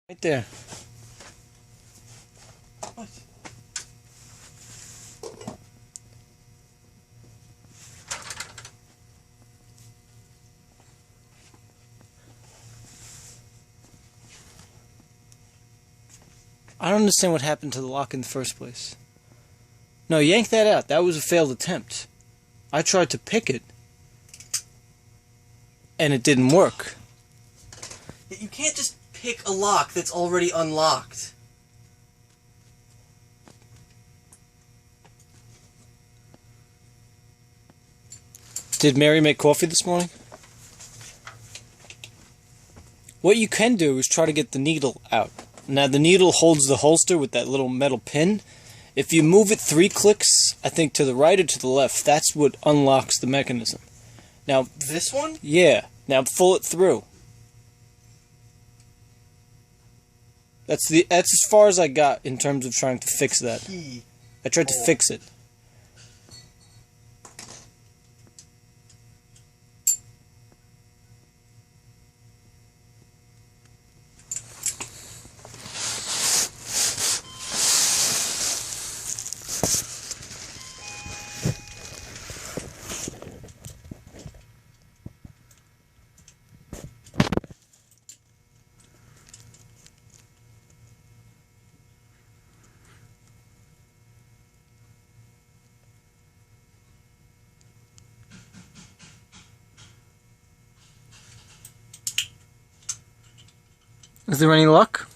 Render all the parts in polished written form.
Right there. What? I don't understand what happened to the lock in the first place. No, yank that out. That was a failed attempt. I tried to pick it, and it didn't work. You can't just pick a lock that's already unlocked. Did Mary make coffee this morning? What you can do is try to get the needle out. Now the needle holds the holster with that little metal pin. If you move it 3 clicks, I think to the right or to the left, that's what unlocks the mechanism. Now, This one? yeah. Now pull it through. That's as far as I got in terms of trying to fix that. Key. I tried to fix it. Is there any luck?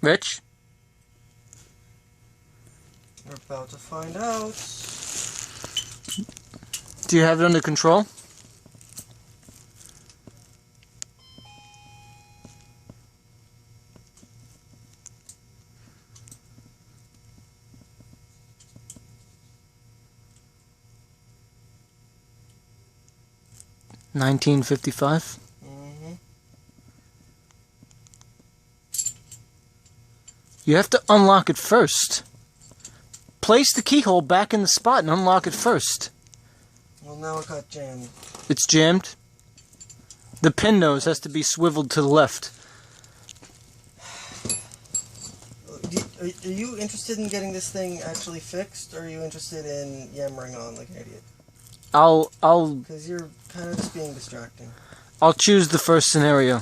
Rich? We're about to find out. Do you have it under control? $19.55. You have to unlock it first. Place the keyhole back in the spot and unlock it first. Well, now it got jammed. It's jammed. The pin nose has to be swiveled to the left. Are you interested in getting this thing actually fixed, or are you interested in yammering on like an idiot? I'll Because you're kind of just being distracting. choose the first scenario.